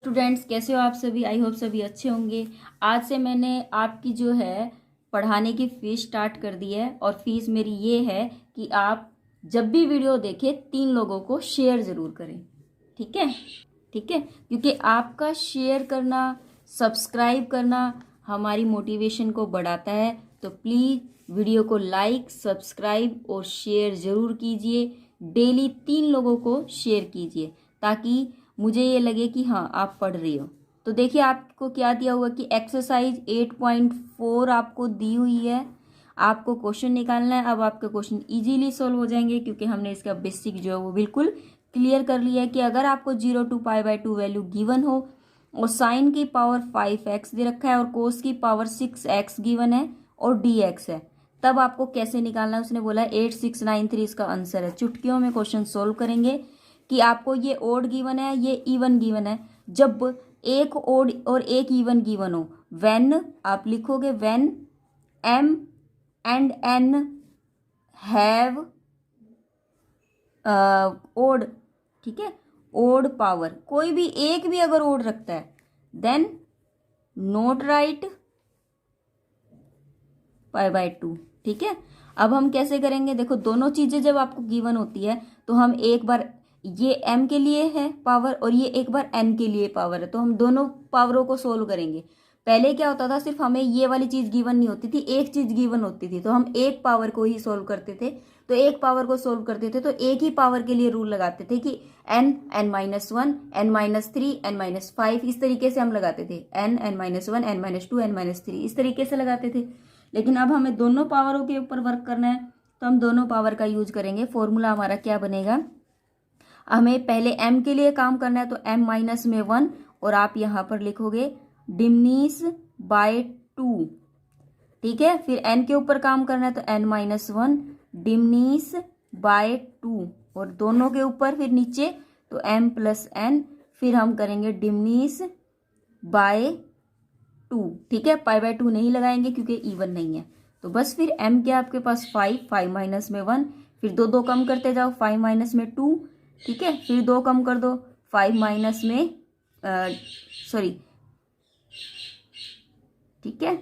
Students, कैसे हो आप सभी। आई होप सभी अच्छे होंगे। आज से मैंने आपकी जो है पढ़ाने की फ़ीस स्टार्ट कर दी है और फीस मेरी ये है कि आप जब भी वीडियो देखें 3 लोगों को शेयर ज़रूर करें। ठीक है, ठीक है, क्योंकि आपका शेयर करना, सब्सक्राइब करना हमारी मोटिवेशन को बढ़ाता है। तो प्लीज़ वीडियो को लाइक, सब्सक्राइब और शेयर ज़रूर कीजिए। डेली 3 लोगों को शेयर कीजिए ताकि मुझे ये लगे कि हाँ आप पढ़ रही हो। तो देखिए आपको क्या दिया हुआ कि एक्सरसाइज 8.4 आपको दी हुई है। आपको क्वेश्चन निकालना है। अब आपके क्वेश्चन इजीली सॉल्व हो जाएंगे क्योंकि हमने इसका बेसिक जो है वो बिल्कुल क्लियर कर लिया है कि अगर आपको 0 to π/2 वैल्यू गिवन हो और साइन की पावर 5x दे रखा है और कोस की पावर 6x गिवन है और dx है, तब आपको कैसे निकालना है। उसने बोला 8693 इसका आंसर है। चुटकियों में क्वेश्चन सोल्व करेंगे कि आपको ये ओड गिवन है, ये इवन गिवन है। जब एक ओड और एक इवन गिवन हो, व्हेन आप लिखोगे when m and n have odd, ठीक है, ओड पावर। कोई भी एक भी अगर ओड रखता है देन नोट राइट π/2। ठीक है, अब हम कैसे करेंगे। देखो दोनों चीजें जब आपको गिवन होती है तो हम एक बार ये m के लिए है पावर और ये एक बार n के लिए पावर है, तो हम दोनों पावरों को सोल्व करेंगे। पहले क्या होता था, सिर्फ हमें ये वाली चीज गिवन नहीं होती थी, एक चीज गिवन होती थी तो हम एक पावर को ही सोल्व करते थे। तो एक पावर को सोल्व करते थे तो एक ही पावर के लिए रूल लगाते थे कि n, n-1, n-3, n-5, इस तरीके से हम लगाते थे। n, n-1, n-2, n-3 इस तरीके से लगाते थे। लेकिन अब हमें दोनों पावरों के ऊपर वर्क करना है तो हम दोनों पावर का यूज करेंगे। फॉर्मूला हमारा क्या बनेगा, हमें पहले m के लिए काम करना है तो m-1 और आप यहाँ पर लिखोगे डिमनीस/2। ठीक है, फिर n के ऊपर काम करना है तो n-1 डिमनीस/2 और दोनों के ऊपर फिर नीचे तो m+n, फिर हम करेंगे डिमनीस/2। ठीक है, π/2 नहीं लगाएंगे क्योंकि इवन नहीं है। तो बस फिर m क्या आपके पास 5, 5-1, फिर दो दो कम करते जाओ, 5-2। ठीक है, फिर 2 कम कर दो, 5 सॉरी, ठीक है,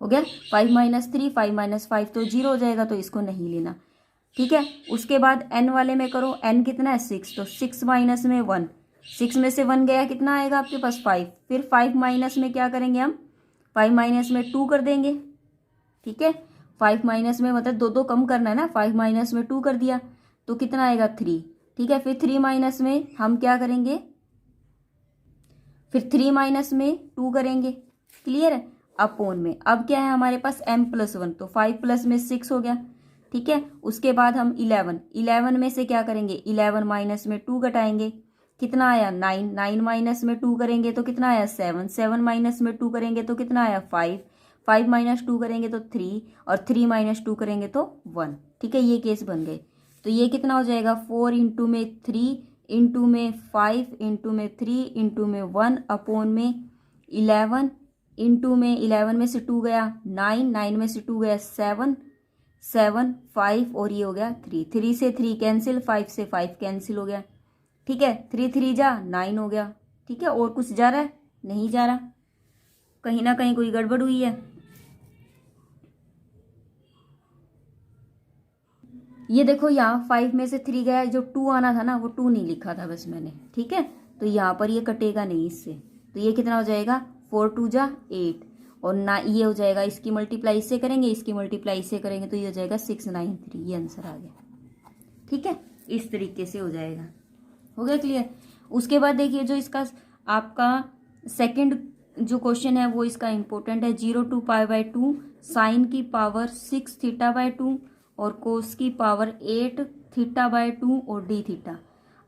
हो गया 5-3, 5-5 तो 0 हो जाएगा तो इसको नहीं लेना। ठीक है, उसके बाद n वाले में करो, n कितना है 6, तो 6-1, 6 में से 1 गया, कितना आएगा आपके पास 5। फिर 5 माइनस में क्या करेंगे हम, 5-2 कर देंगे। ठीक है, 5 माइनस में मतलब दो दो कम करना है ना, 5-2 कर दिया तो कितना आएगा 3। ठीक है, फिर 3 माइनस में हम क्या करेंगे, फिर 3-2 करेंगे। क्लियर है, अपोन में अब क्या है हमारे पास m+1 तो 5+6 हो गया। ठीक है, उसके बाद हम 11 में से क्या करेंगे, 11-2 घटाएंगे, कितना आया 9, 9-2 करेंगे तो कितना आया 7, 7-2 करेंगे तो कितना आया 5, 5-2 करेंगे तो 3 और 3-2 करेंगे तो 1। ठीक है, ये केस बन गए। तो ये कितना हो जाएगा 4 इंटू में 3 इंटू में 5 इंटू में 3 इंटू में 1 अपोन में 11 इंटू में 11 में से 2 गया 9, 9 में से 2 गया 7, 7, 5 और ये हो गया 3, 3 से 3 कैंसिल, 5 से 5 कैंसिल हो गया। ठीक है, 3 जा 9 हो गया। ठीक है, और कुछ जा रहा है, नहीं जा रहा, कहीं ना कहीं कोई गड़बड़ हुई है। ये देखो यहाँ 5 में से 3 गया, जो 2 आना था ना वो 2 नहीं लिखा था बस मैंने। ठीक है, तो यहाँ पर ये कटेगा नहीं इससे, तो ये कितना हो जाएगा 4-2 जा 8 और ना ये हो जाएगा, इसकी मल्टीप्लाई इससे करेंगे, इसकी मल्टीप्लाई इससे करेंगे तो ये हो जाएगा 693। ये आंसर आ गया। ठीक है, इस तरीके से हो जाएगा। हो गया क्लियर। उसके बाद देखिए जो इसका आपका सेकंड जो क्वेश्चन है वो इसका इंपॉर्टेंट है। 0 to π/2 साइन की पावर 6θ/2 और कोस की पावर 8θ/2 और dθ।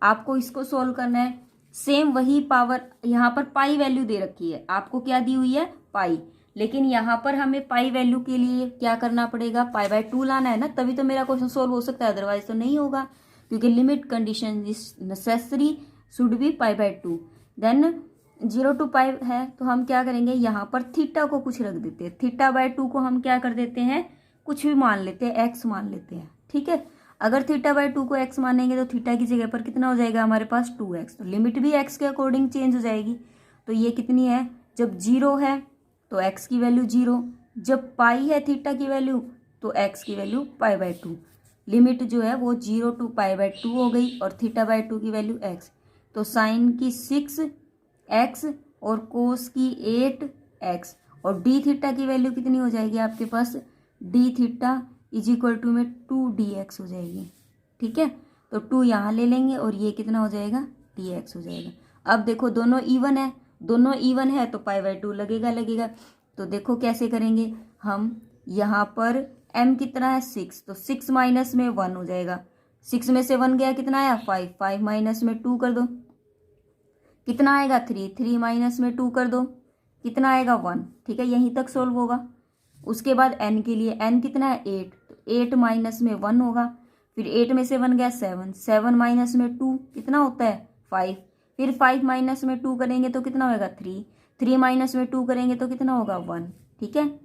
आपको इसको सोल्व करना है। सेम वही पावर, यहाँ पर पाई वैल्यू दे रखी है, आपको क्या दी हुई है पाई, लेकिन यहाँ पर हमें पाई वैल्यू के लिए क्या करना पड़ेगा, π/2 लाना है ना, तभी तो मेरा क्वेश्चन सोल्व हो सकता है, अदरवाइज तो नहीं होगा क्योंकि limit condition is necessary should be π/2। Then 0 to π है तो हम क्या करेंगे, यहाँ पर थीटा को कुछ रख देते हैं, θ/2 को हम क्या कर देते हैं, कुछ भी मान लेते हैं, x मान लेते हैं। ठीक है, अगर θ/2 को x मानेंगे तो थीटा की जगह पर कितना हो जाएगा हमारे पास 2x, तो लिमिट भी x के अकॉर्डिंग चेंज हो जाएगी। तो ये कितनी है, जब 0 है तो x की वैल्यू 0, जब पाई है थीटा की वैल्यू तो x की वैल्यू π/2। लिमिट जो है वो 0 to π/2 हो गई और θ/2 की वैल्यू x। तो साइन की 6x और कोस की 8x और डी थीटा की वैल्यू कितनी हो जाएगी आपके पास, D theta is equal to में 2dx हो जाएगी। ठीक है, तो 2 यहाँ ले लेंगे और ये कितना हो जाएगा, dx हो जाएगा। अब देखो दोनों इवन है, दोनों इवन है तो π/2 लगेगा। तो देखो कैसे करेंगे हम, यहाँ पर m कितना है 6, तो 6 माइनस में 1 हो जाएगा। 6 में से 1 गया कितना आया 5, 5 माइनस में 2 कर दो कितना आएगा 3, 3 माइनस में 2 कर दो कितना आएगा 1। ठीक है, यहीं तक सोल्व होगा। उसके बाद n के लिए n कितना है 8, तो 8 माइनस में 1 होगा, फिर 8 में से 1 गया 7, 7 माइनस में 2 कितना होता है 5, फिर 5 माइनस में 2 करेंगे तो कितना होगा 3, 3 माइनस में 2 करेंगे तो कितना होगा 1। ठीक है,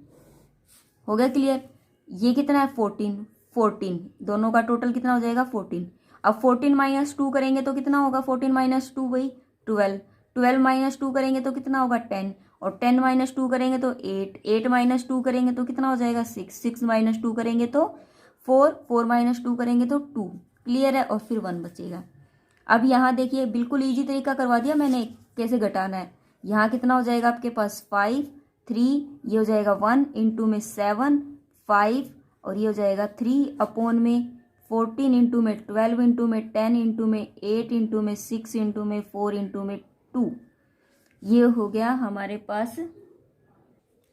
हो गया क्लियर। ये कितना है 14, 14 दोनों का टोटल कितना हो जाएगा 14। अब 14 माइनस 2 करेंगे तो कितना होगा, 14 माइनस 2 वही 12, 12 माइनस 2 करेंगे तो कितना होगा 10 और 10 माइनस 2 करेंगे तो 8, 8 माइनस 2 करेंगे तो कितना हो जाएगा 6, 6 माइनस 2 करेंगे तो 4, 4 माइनस 2 करेंगे तो 2। क्लियर है, और फिर 1 बचेगा। अब यहाँ देखिए बिल्कुल इजी तरीका करवा दिया मैंने कैसे घटाना है। यहाँ कितना हो जाएगा आपके पास 5, 3 ये हो जाएगा 1 इंटू में 7, 5 और ये हो जाएगा 3 अपॉन में 14 इंटू में 12 इंटू में 10 इंटू में 8 इंटू में 6 इंटू में 4 इंटू में 2। ये हो गया हमारे पास।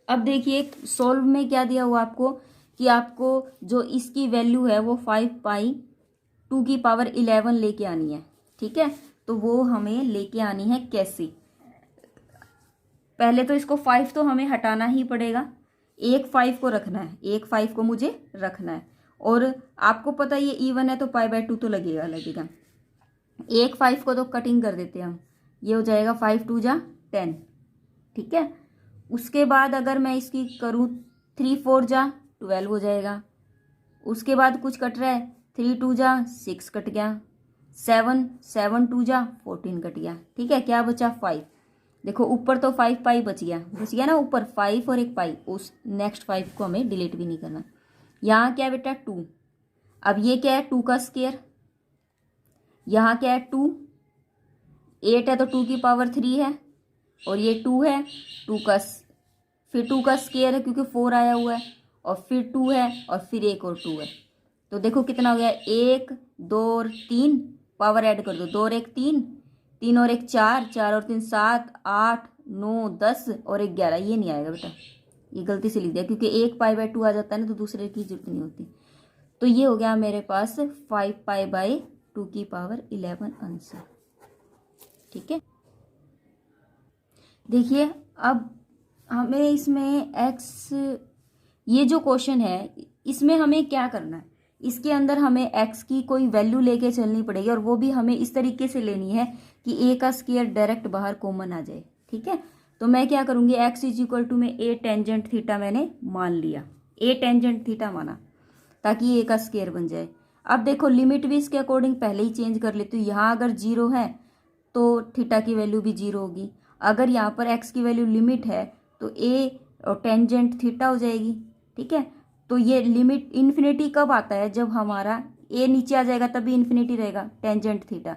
अब देखिए सोल्व में क्या दिया हुआ आपको कि आपको जो इसकी वैल्यू है वो 5π2 लेके आनी है। ठीक है, तो वो हमें लेके आनी है कैसे, पहले तो इसको 5 तो हमें हटाना ही पड़ेगा, एक 5 को रखना है, एक 5 को मुझे रखना है। और आपको पता है ये इवन है तो π/2 तो लगेगा। एक 5 को तो कटिंग कर देते हैं हम, ये हो जाएगा 5 2 जा 10। ठीक है, उसके बाद अगर मैं इसकी करूँ 3 4 जा 12 हो जाएगा। उसके बाद कुछ कट रहा है 3 2 जा 6 कट गया, 7 7 2 जा 14 कट गया। ठीक है, क्या बचा 5। देखो ऊपर तो 5 पाई बच गया ना, ऊपर 5 और एक पाई, उस नेक्स्ट 5 को हमें डिलीट भी नहीं करना। यहाँ क्या बेटा 2, अब ये क्या है 2 का स्क्वायर, यहाँ क्या है 2, 8 है तो 2 की पावर 3 है और ये 2 है, 2 का फिर 2 का स्क्वायर है क्योंकि 4 आया हुआ है और फिर 2 है और फिर एक और 2 है। तो देखो कितना हो गया 1 2 और 3, पावर ऐड कर दो 2 और 1 3, 3 और 1 4, 4 और 3 7 8 9 10 और 1 11। ये नहीं आएगा बेटा, ये गलती से लिख दिया क्योंकि एक π/2 आ जाता है ना तो दूसरे की जरूरत नहीं होती। तो ये हो गया मेरे पास 5π/2 आंसर। ठीक है, देखिए अब हमें इसमें x, ये जो क्वेश्चन है इसमें हमें क्या करना है, इसके अंदर हमें x की कोई वैल्यू लेके चलनी पड़ेगी और वो भी हमें इस तरीके से लेनी है कि a का स्क्वायर डायरेक्ट बाहर कॉमन आ जाए। ठीक है, तो मैं क्या करूँगी x इज इक्वल टू में a टेंजेंट थीटा मैंने मान लिया, a टेंजेंट थीटा माना ताकि a का स्क्वायर बन जाए। अब देखो लिमिट भी इसके अकॉर्डिंग पहले ही चेंज कर लेती हूँ। यहाँ अगर 0 है तो थीटा की वैल्यू भी 0 होगी, अगर यहाँ पर x की वैल्यू लिमिट है तो a और टेंजेंट थीटा हो जाएगी। ठीक है, तो ये लिमिट इन्फिनिटी कब आता है, जब हमारा a नीचे आ जाएगा तभी इन्फिनिटी रहेगा टेंजेंट थीटा।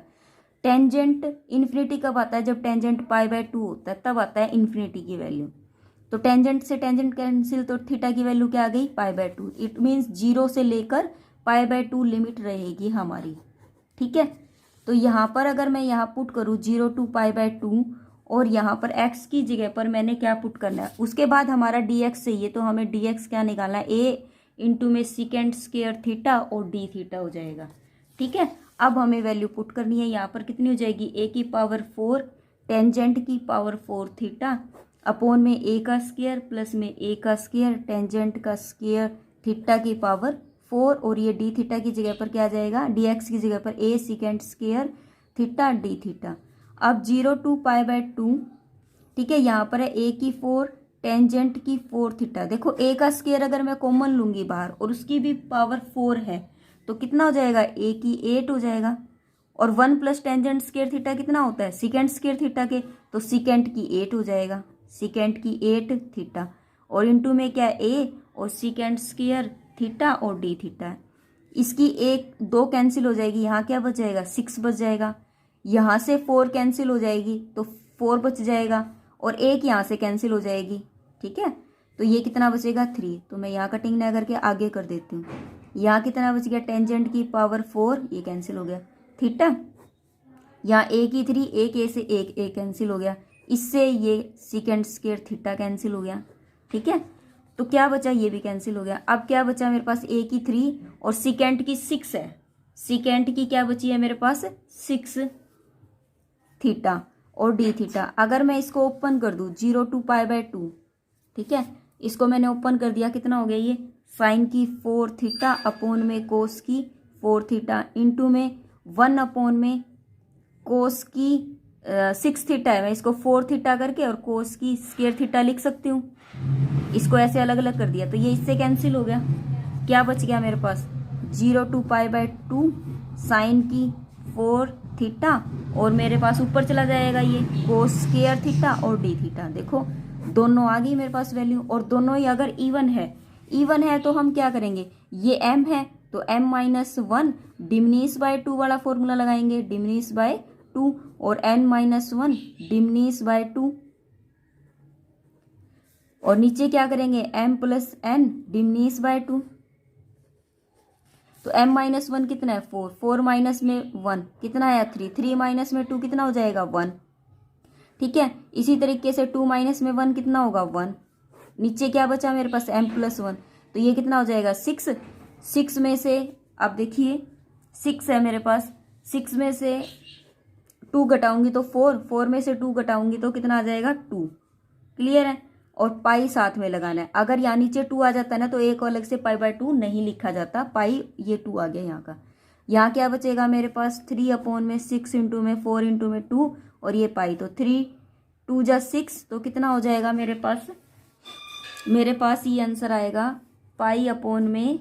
टेंजेंट इन्फिनिटी कब आता है, जब टेंजेंट π/2 होता है तब आता है इन्फिनिटी की वैल्यू। तो टेंजेंट से टेंजेंट कैंसिल तो थीटा की वैल्यू क्या आ गई π/2। इट मीन्स 0 से लेकर π/2 लिमिट रहेगी हमारी। ठीक है, तो यहाँ पर अगर मैं यहाँ पुट करूँ 0 to π/2 और यहाँ पर x की जगह पर मैंने क्या पुट करना है, उसके बाद हमारा dx चाहिए तो हमें dx क्या निकालना है, a इंटू में सेकेंड स्क्वायर थीटा और d थीटा हो जाएगा। ठीक है, अब हमें वैल्यू पुट करनी है, यहाँ पर कितनी हो जाएगी a की पावर 4 टेंजेंट की पावर 4 थीटा अपॉन में a का स्क्वायर प्लस में a का स्क्वायर टेंजेंट का स्क्वायर थीटा की पावर 4 और ये d थीटा की जगह पर क्या आ जाएगा, dx की जगह पर a second square theta d theta. अब 0 to π/2, ठीक है, यहाँ पर है a की 4 टेंजेंट की 4 थीटा। देखो a का स्क्वायर अगर मैं कॉमन लूँगी बाहर और उसकी भी पावर 4 है तो कितना हो जाएगा, a की 8 हो जाएगा और 1 प्लस टेंजेंट स्क्वायर थीटा कितना होता है, सेकेंड स्क्वायर थीटा के, तो सेकेंड की 8 हो जाएगा, सेकेंड की 8 थीटा, और इंटू में क्या है ए और सेकेंड स्क्वायर थीटा और डी थीटा है। इसकी 1 2 कैंसिल हो जाएगी, यहाँ क्या बच जाएगा 6 बच जाएगा, यहाँ से 4 कैंसिल हो जाएगी तो 4 बच जाएगा, और 1 यहाँ से कैंसिल हो जाएगी। ठीक है, तो ये कितना बचेगा 3। तो मैं यहाँ कटिंग ना करके आगे कर देती हूँ। यहाँ कितना बच गया, टेंजेंट की पावर 4, ये कैंसिल हो गया, थीटा यहाँ ए की 3, एक ए से एक ए कैंसिल हो गया, इससे ये सेकेंड स्क्वायर थीटा कैंसिल हो गया। ठीक है, तो क्या बचा, ये भी कैंसिल हो गया। अब क्या बचा मेरे पास, ए की 3 और सेकेंड की 6 है, सेकेंड की क्या बची है मेरे पास 6 थीटा और डी थीटा। अगर मैं इसको ओपन कर दूं 0 to π/2, ठीक है, इसको मैंने ओपन कर दिया, कितना हो गया ये साइन की 4 थीटा अपॉन में कोस की 4 थीटा इंटू में 1 अपॉन में कोस की 6 थीटा है, मैं इसको 4 थीटा करके और कोस की स्क्वायर थीटा लिख सकती हूँ। इसको ऐसे अलग अलग कर दिया तो ये इससे कैंसिल हो गया। क्या बच गया मेरे पास 0 to π/2 साइन की 4 थीटा, और मेरे पास ऊपर चला जाएगा ये कोस स्क्वायर थीटा और डी थीटा। देखो दोनों आ गई मेरे पास वैल्यू, और दोनों ही अगर इवन है तो हम क्या करेंगे, ये m है तो m-1 डिमिनिश बाय 2 वाला फॉर्मूला लगाएंगे, डिमिनिश बाय 2, और n-1 डिमिनिश बाय 2, और नीचे क्या करेंगे m + n डिमिनिश बाय 2। तो m-1 कितना है 4, 4 माइनस में 1 कितना है 3, 3 माइनस में 2 कितना हो जाएगा 1। ठीक है, इसी तरीके से 2 माइनस में 1 कितना होगा 1। नीचे क्या बचा मेरे पास m+1, तो ये कितना हो जाएगा 6। 6 में से अब देखिए 6 है मेरे पास, 6 में से 2 घटाऊंगी तो 4, 4 में से 2 घटाऊंगी तो कितना आ जाएगा 2। क्लियर है, और पाई साथ में लगाना है। अगर यहाँ नीचे 2 आ जाता है ना तो एक अलग से π/2 नहीं लिखा जाता, पाई ये 2 आ गया यहाँ का। यहाँ क्या बचेगा मेरे पास 3 अपॉन में 6 इंटू में 4 इंटू में 2, और ये पाई, तो 3 2 जा 6, तो कितना हो जाएगा मेरे पास ये आंसर आएगा पाई अपॉन में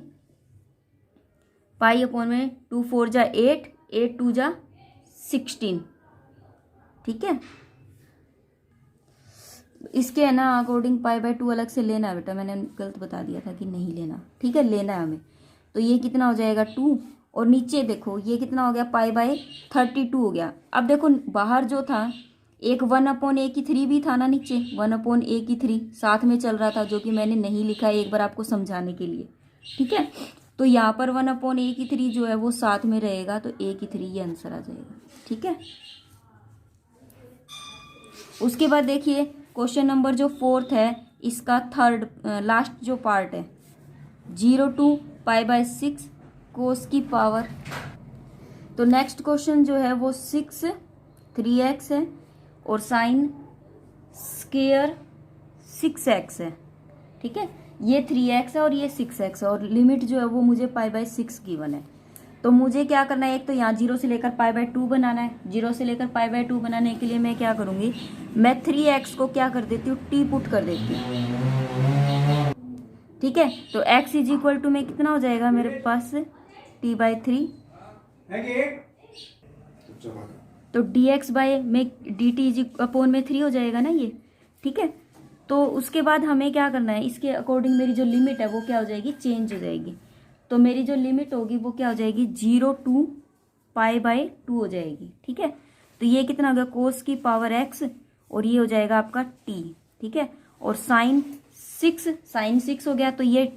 2 4 जा 8, 8 2 जा 16। ठीक है, इसके है ना अकॉर्डिंग π/2 अलग से लेना है बेटा, मैंने गलत बता दिया था कि नहीं लेना। ठीक है, लेना है हमें। तो ये कितना हो जाएगा 2, और नीचे देखो ये कितना हो गया π/32 हो गया। अब देखो बाहर जो था एक 1/a3 भी था ना, नीचे 1/a3 साथ में चल रहा था, जो कि मैंने नहीं लिखा है एक बार आपको समझाने के लिए। ठीक है, तो यहाँ पर 1/a3 जो है वो साथ में रहेगा, तो a3 ये आंसर आ जाएगा। ठीक है, उसके बाद देखिए क्वेश्चन नंबर जो 4th है, इसका थर्ड लास्ट जो पार्ट है 0 to π/6 कोस की पावर। तो नेक्स्ट क्वेश्चन जो है वो 6 3x है और साइन स्क्वायर 6x है। ठीक है, ये 3x है और ये 6x है, और लिमिट जो है वो मुझे π/6 गिवन है। तो मुझे क्या करना है, एक तो यहाँ 0 से लेकर π/2 बनाना है। 0 से लेकर π/2 बनाने के लिए मैं क्या करूँगी, मैं 3x को क्या कर देती हूँ, t पुट कर देती हूँ। ठीक है, तो x = में कितना हो जाएगा मेरे पास t/3, तो dx बाय में dt अपॉन में 3 हो जाएगा ना ये। ठीक है, तो उसके बाद हमें क्या करना है, इसके अकॉर्डिंग मेरी जो लिमिट है वो क्या हो जाएगी, चेंज हो जाएगी। तो मेरी जो लिमिट होगी वो क्या हो जाएगी 0 to π/2 हो जाएगी। ठीक है, तो ये कितना हो गया कोस की पावर x, और ये हो जाएगा आपका t। ठीक है, और साइन 6 हो गया, तो ये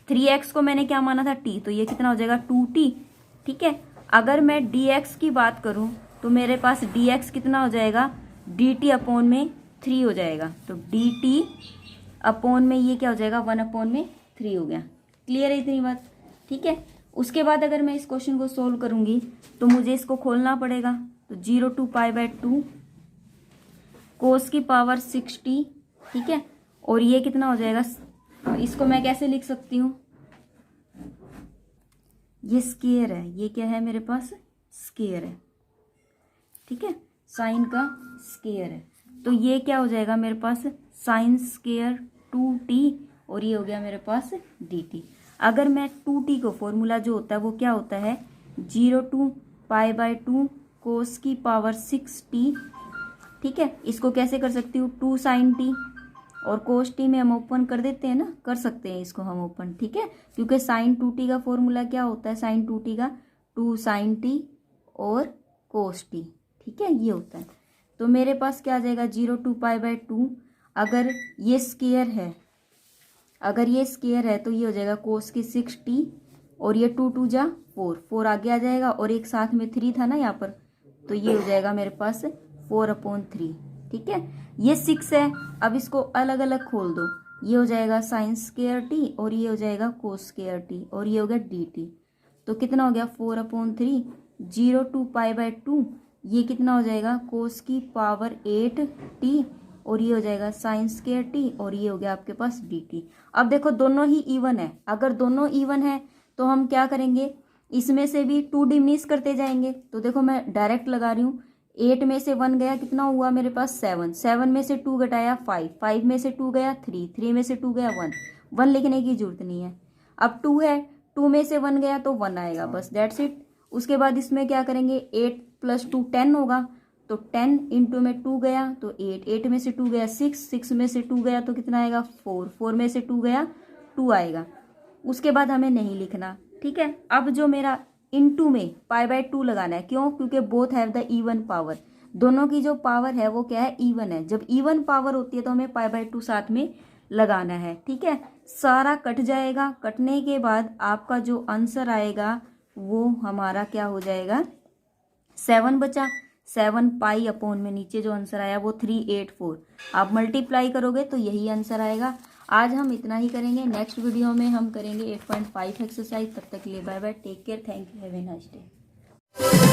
3x को मैंने क्या माना था t, तो ये कितना हो जाएगा 2t। ठीक है, अगर मैं dx की बात करूं तो मेरे पास dx कितना हो जाएगा dt अपॉन में 3 हो जाएगा, तो dt अपॉन में ये क्या हो जाएगा 1/3 हो गया। क्लियर है इतनी बात। ठीक है, उसके बाद अगर मैं इस क्वेश्चन को सोल्व करूंगी तो मुझे इसको खोलना पड़ेगा, तो 0 to π/2 कोस की पावर 6t। ठीक है, और ये कितना हो जाएगा, इसको मैं कैसे लिख सकती हूँ, ये स्क्वायर है, ये क्या है मेरे पास स्क्वायर है। ठीक है, साइन का स्क्वायर है, तो ये क्या हो जाएगा मेरे पास साइन स्क्वायर 2t, और ये हो गया मेरे पास dt। अगर मैं 2t को फॉर्मूला जो होता है वो क्या होता है 0 to π/2 कोस की पावर 6t। ठीक है, इसको कैसे कर सकती हूँ, 2 sin t, और कोस टी में हम ओपन कर देते हैं ना, कर सकते हैं इसको हम ओपन। ठीक है, क्योंकि sin 2t का फॉर्मूला क्या होता है, sin 2t का 2 sin t और कोस टी। ठीक है, ये होता है। तो मेरे पास क्या आ जाएगा, 0 to π/2। अगर ये स्क्वायर है, अगर ये स्क्वायर है तो ये हो जाएगा कोस की 6t, और ये 2 2 जा 4, 4 आगे आ जाएगा, और एक साथ में 3 था ना यहाँ पर, तो ये हो जाएगा मेरे पास 4/3। ठीक है, ये 6 है। अब इसको अलग अलग खोल दो, ये हो जाएगा साइन स्क्वायर टी, और ये हो जाएगा कोस स्क्वायर टी, और ये हो गया dt। तो कितना हो गया, 4/3, 0 to π/2, ये कितना हो जाएगा, कोस की पावर 8t, और ये हो जाएगा साइन स्क्वायर टी, और ये हो गया आपके पास dt। अब देखो दोनों ही इवन है, अगर दोनों इवन है तो हम क्या करेंगे, इसमें से भी 2 डिमिनिश करते जाएंगे। तो देखो मैं डायरेक्ट लगा रही हूँ, 8 में से 1 गया, कितना हुआ मेरे पास 7, 7 में से 2 घटाया 5, 5 में से 2 गया 3, 3 में से 2 गया 1, 1 लिखने की जरूरत नहीं है। अब 2 है, 2 में से 1 गया तो 1 आएगा, बस दैट्स इट। उसके बाद इसमें क्या करेंगे, 8 + 2 10 होगा, तो 10 इंटू में 2 गया तो 8, 8 में से 2 गया 6, 6 में से 2 गया तो कितना आएगा 4, 4 में से 2 गया 2 आएगा। उसके बाद हमें नहीं लिखना। ठीक है, अब जो मेरा इनटू में π/2 लगाना है, क्यों, क्योंकि both have the even power, दोनों की जो पावर है वो क्या है, इवन है। जब इवन पावर होती है तो हमें π/2 साथ में लगाना है। ठीक है, सारा कट जाएगा, कटने के बाद आपका जो आंसर आएगा वो हमारा क्या हो जाएगा, 7 बचा, 7 π में नीचे जो आंसर आया वो 384, आप मल्टीप्लाई करोगे तो यही आंसर आएगा। आज हम इतना ही करेंगे, नेक्स्ट वीडियो में हम करेंगे 8.5 एक्सरसाइज। तब तक के लिए bye bye, take care, thank you, have a nice day.